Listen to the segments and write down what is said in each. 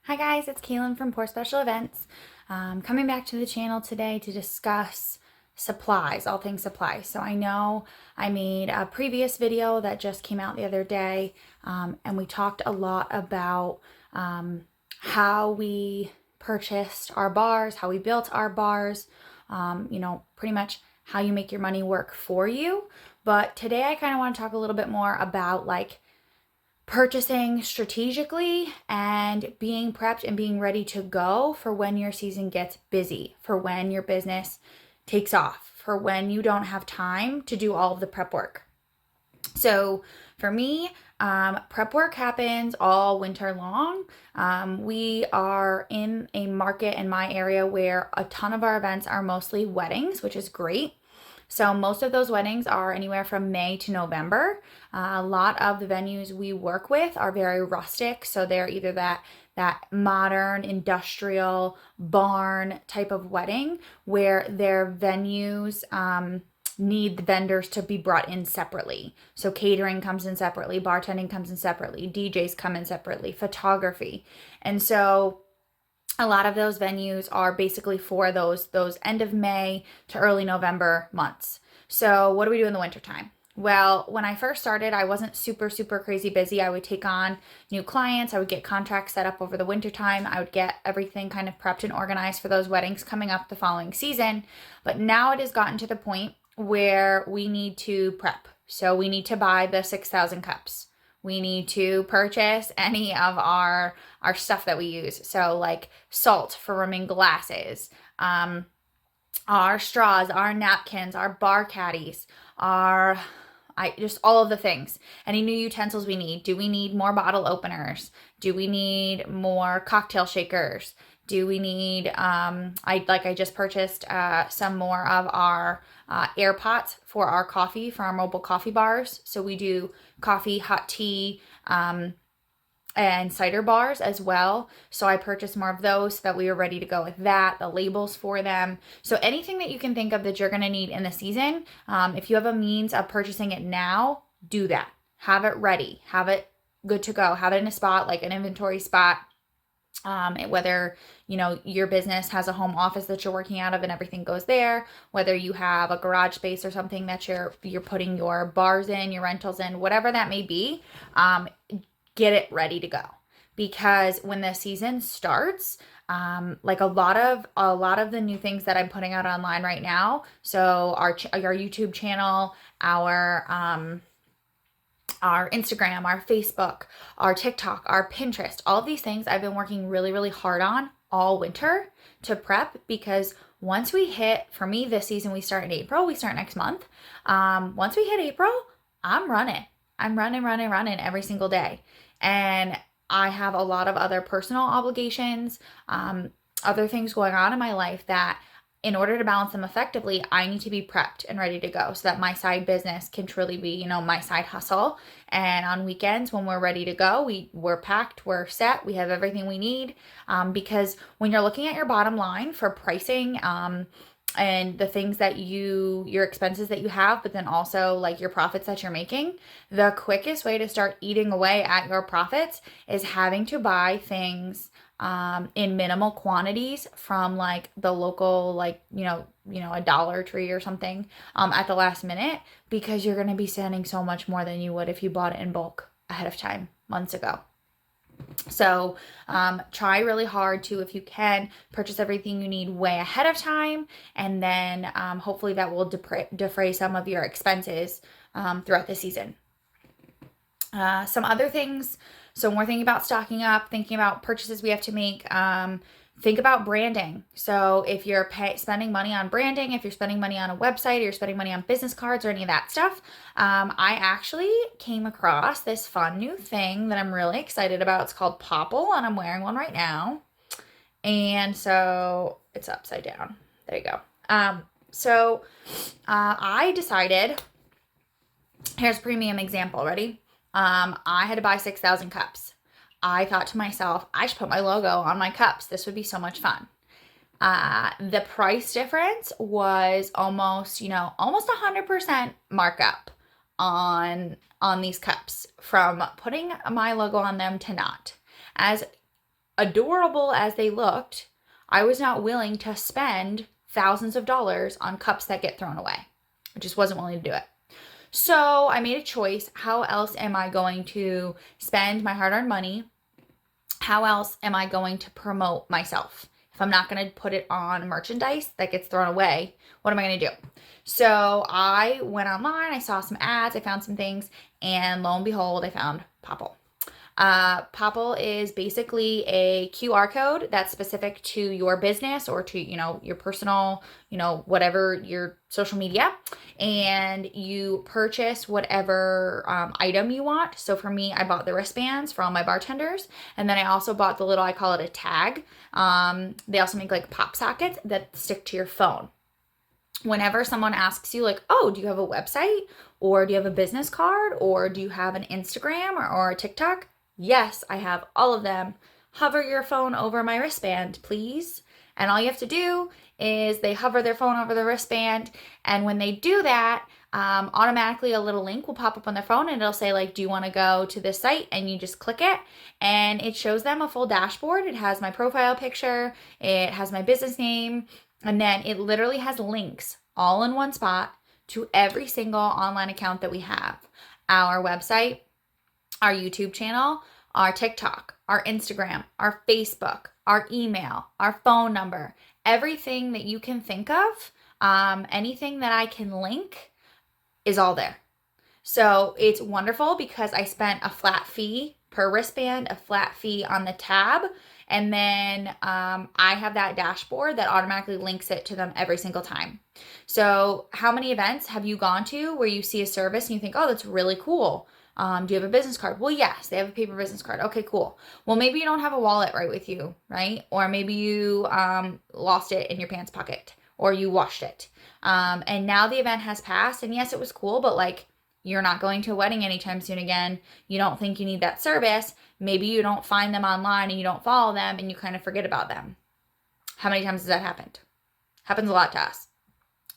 Hi guys, it's Kaylin from Pour Special Events. Coming back to the channel today to discuss supplies, all things supplies. So I know I made a previous video that just came out the other day, and we talked a lot about how we purchased our bars, how we built our bars, pretty much how you make your money work for you. But today I kind of want to talk a little bit more about purchasing strategically and being prepped and being ready to go for when your season gets busy, for when your business takes off, for when you don't have time to do all of the prep work. So for me, prep work happens all winter long. We are in a market in my area where a ton of our events are mostly weddings, which is great. So most of those weddings are anywhere from May to November. A lot of the venues we work with are very rustic, so they're either that modern industrial barn type of wedding where their venues need the vendors to be brought in separately. So catering comes in separately, bartending comes in separately, DJs come in separately, photography. And so a lot of those venues are basically for those end of May to early November months. So what do we do in the wintertime? Well, when I first started, I wasn't super crazy busy. I would take on new clients. I would get contracts set up over the wintertime. I would get everything kind of prepped and organized for those weddings coming up the following season. But now it has gotten to the point where we need to prep. So we need to buy the 6,000 cups. We need to purchase any of our stuff that we use. So like salt for rimming glasses, our straws, our napkins, our bar caddies, just all of the things. Any new utensils we need. Do we need more bottle openers? Do we need more cocktail shakers? Do we need, I just purchased some more of our air pots for our coffee, for our mobile coffee bars. So we do coffee, hot tea, and cider bars as well. So I purchased more of those so that we were ready to go with that, the labels for them. So anything that you can think of that you're going to need in the season, if you have a means of purchasing it now, do that. Have it ready. Have it good to go. Have it in a spot, like an inventory spot. Whether, your business has a home office that you're working out of and everything goes there, whether you have a garage space or something that you're putting your bars in, your rentals in, whatever that may be, get it ready to go. Because when the season starts, like a lot of the new things that I'm putting out online right now, so our YouTube channel, our Instagram, our Facebook, our TikTok, our Pinterest, all of these things I've been working really hard on all winter to prep, because once we hit, for me this season, we start in April, we start next month. Once we hit April, I'm running every single day. And I have a lot of other personal obligations, other things going on in my life that in order to balance them effectively, I need to be prepped and ready to go so that my side business can truly be, my side hustle. And on weekends when we're ready to go, we're packed, we're set, we have everything we need. Because when you're looking at your bottom line for pricing, and the things that your expenses that you have, but then also like your profits that you're making, the quickest way to start eating away at your profits is having to buy things in minimal quantities from like the local, a Dollar Tree or something at the last minute, because you're going to be spending so much more than you would if you bought it in bulk ahead of time months ago. So try really hard to, if you can, purchase everything you need way ahead of time, and then hopefully that will defray some of your expenses throughout the season. Some other things, so when we're thinking about stocking up, thinking about purchases we have to make, think about branding. So if you're spending money on branding, if you're spending money on a website, or you're spending money on business cards or any of that stuff, I actually came across this fun new thing that I'm really excited about. It's called Popple, and I'm wearing one right now. And so it's upside down. There you go. I decided, here's a premium example. Ready? I had to buy 6,000 cups. I thought to myself, I should put my logo on my cups. This would be so much fun. The price difference was almost 100% markup on these cups, from putting my logo on them to not. As adorable as they looked, I was not willing to spend thousands of dollars on cups that get thrown away. I just wasn't willing to do it. So I made a choice. How else am I going to spend my hard-earned money? How else am I going to promote myself? If I'm not going to put it on merchandise that gets thrown away, what am I going to do? So I went online, I saw some ads, I found some things, and lo and behold, I found Popple. Popple is basically a QR code that's specific to your business or to, your personal, whatever your social media, and you purchase whatever item you want. So for me, I bought the wristbands for all my bartenders, and then I also bought the little, I call it a tag. They also make like pop sockets that stick to your phone. Whenever someone asks you like, oh, do you have a website, or do you have a business card, or do you have an Instagram or a TikTok? Yes, I have all of them. Hover your phone over my wristband, please. And all you have to do is they hover their phone over the wristband. And when they do that, automatically a little link will pop up on their phone and it'll say like, do you want to go to this site? And you just click it and it shows them a full dashboard. It has my profile picture. It has my business name. And then it literally has links all in one spot to every single online account that we have. Our website, our YouTube channel, our TikTok, our Instagram, our Facebook, our email, our phone number, everything that you can think of, anything that I can link is all there. So it's wonderful because I spent a flat fee per wristband, a flat fee on the tab, and then I have that dashboard that automatically links it to them every single time. So how many events have you gone to where you see a service and you think, oh, that's really cool? Do you have a business card? Well, yes, they have a paper business card. Okay, cool. Well, maybe you don't have a wallet right with you, right? Or maybe you lost it in your pants pocket or you washed it. And now the event has passed and yes, it was cool, but like you're not going to a wedding anytime soon again. You don't think you need that service. Maybe you don't find them online and you don't follow them and you kind of forget about them. How many times has that happened? Happens a lot to us.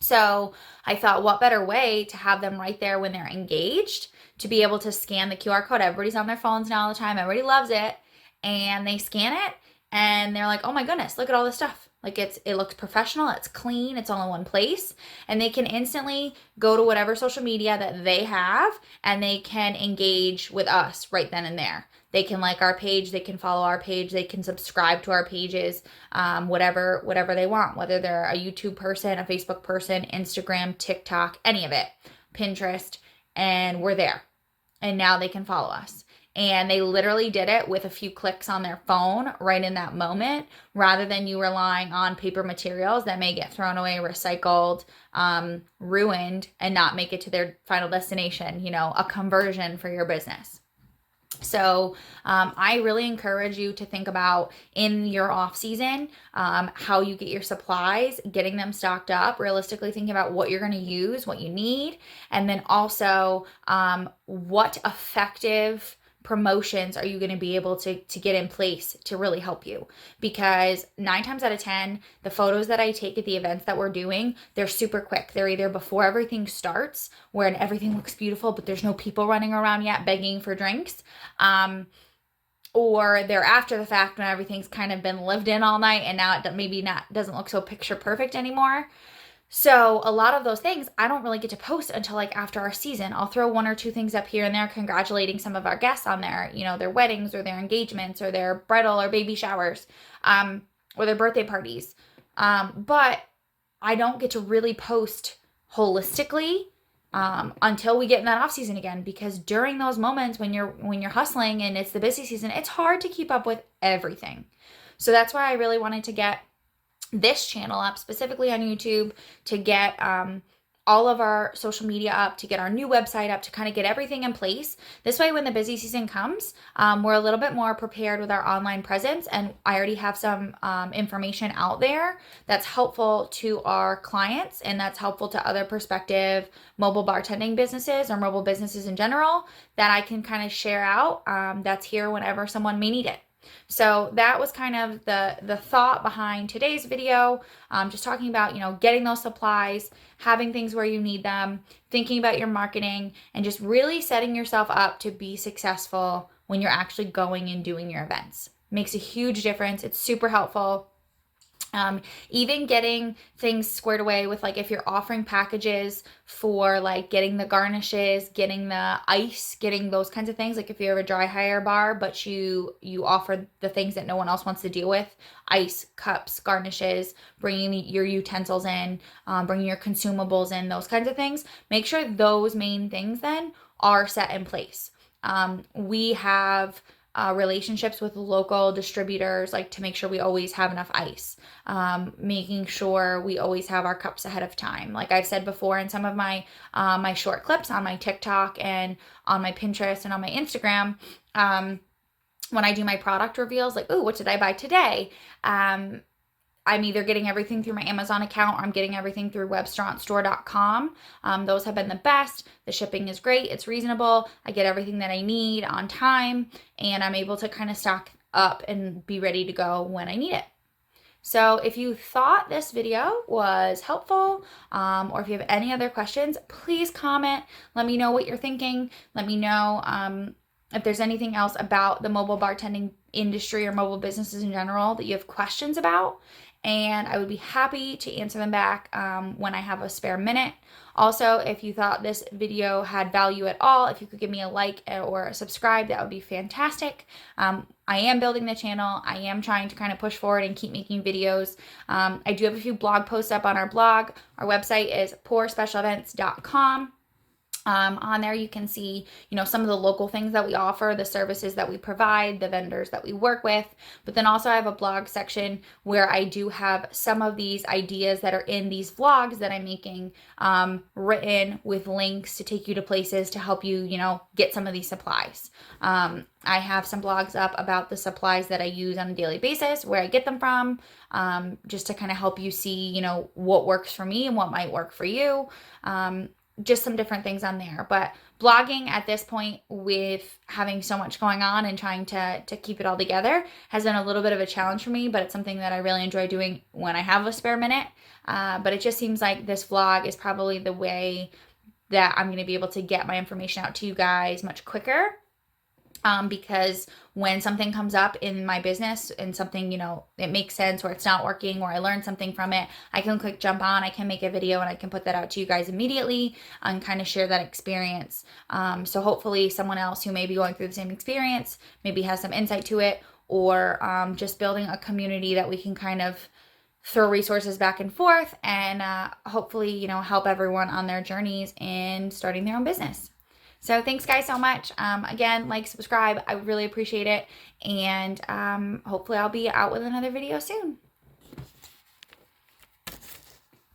So I thought, what better way to have them right there when they're engaged, to be able to scan the QR code. Everybody's on their phones now all the time. Everybody loves it. And they scan it and they're like, oh my goodness, look at all this stuff. Like it looks professional. It's clean. It's all in one place. And they can instantly go to whatever social media that they have and they can engage with us right then and there. They can like our page, they can follow our page, they can subscribe to our pages, whatever they want, whether they're a YouTube person, a Facebook person, Instagram, TikTok, any of it, Pinterest, and we're there. And now they can follow us. And they literally did it with a few clicks on their phone right in that moment, rather than you relying on paper materials that may get thrown away, recycled, ruined, and not make it to their final destination, a conversion for your business. So I really encourage you to think about in your off season, how you get your supplies, getting them stocked up, realistically thinking about what you're going to use, what you need, and then also what effective promotions are you going to be able to get in place to really help you? Because 9 times out of 10, the photos that I take at the events that we're doing, they're super quick. They're either before everything starts, where everything looks beautiful, but there's no people running around yet begging for drinks. Or they're after the fact when everything's kind of been lived in all night and now it doesn't look so picture perfect anymore. So a lot of those things I don't really get to post until like after our season. I'll throw 1 or 2 things up here and there congratulating some of our guests on their weddings or their engagements or their bridal or baby showers, or their birthday parties. But I don't get to really post holistically until we get in that off season again, because during those moments when you're hustling and it's the busy season, it's hard to keep up with everything. So that's why I really wanted to get this channel up specifically on YouTube, to get all of our social media up, to get our new website up, to kind of get everything in place. This way, when the busy season comes, we're a little bit more prepared with our online presence. And I already have some information out there that's helpful to our clients and that's helpful to other prospective mobile bartending businesses or mobile businesses in general that I can kind of share out, that's here whenever someone may need it. So that was kind of the thought behind today's video, just talking about, getting those supplies, having things where you need them, thinking about your marketing, and just really setting yourself up to be successful when you're actually going and doing your events. Makes a huge difference. It's super helpful. Even getting things squared away with, like, if you're offering packages for like getting the garnishes, getting the ice, getting those kinds of things. Like if you have a dry hire bar, but you offer the things that no one else wants to deal with, ice, cups, garnishes, bringing your utensils in, bringing your consumables in, those kinds of things. Make sure those main things then are set in place. We have relationships with local distributors, like to make sure we always have enough ice, making sure we always have our cups ahead of time. Like I've said before in some of my my short clips on my TikTok and on my Pinterest and on my Instagram, when I do my product reveals, like, ooh, what did I buy today? I'm either getting everything through my Amazon account or I'm getting everything through webstaurantstore.com. Those have been the best. The shipping is great. It's reasonable. I get everything that I need on time, and I'm able to kind of stock up and be ready to go when I need it. So if you thought this video was helpful, or if you have any other questions, please comment. Let me know what you're thinking. Let me know if there's anything else about the mobile bartending industry or mobile businesses in general that you have questions about. And I would be happy to answer them back when I have a spare minute. Also, if you thought this video had value at all, if you could give me a like or a subscribe, that would be fantastic. I am building the channel. I am trying to kind of push forward and keep making videos. I do have a few blog posts up on our blog. Our website is pourspecialevents.com. On there you can see, some of the local things that we offer, the services that we provide, the vendors that we work with. But then also I have a blog section where I do have some of these ideas that are in these vlogs that I'm making, written with links to take you to places to help you, get some of these supplies. I have some blogs up about the supplies that I use on a daily basis, where I get them from, just to kind of help you see, what works for me and what might work for you. Just some different things on there. But blogging at this point, with having so much going on and trying to keep it all together, has been a little bit of a challenge for me, but it's something that I really enjoy doing when I have a spare minute. But it just seems like this vlog is probably the way that I'm going to be able to get my information out to you guys much quicker. Because when something comes up in my business and something, it makes sense, or it's not working, or I learned something from it, I can quick jump on, I can make a video, and I can put that out to you guys immediately and kind of share that experience. So hopefully someone else who may be going through the same experience maybe has some insight to it, or just building a community that we can kind of throw resources back and forth and hopefully, help everyone on their journeys in starting their own business. So thanks guys so much. Again, like, subscribe. I would really appreciate it. And hopefully I'll be out with another video soon.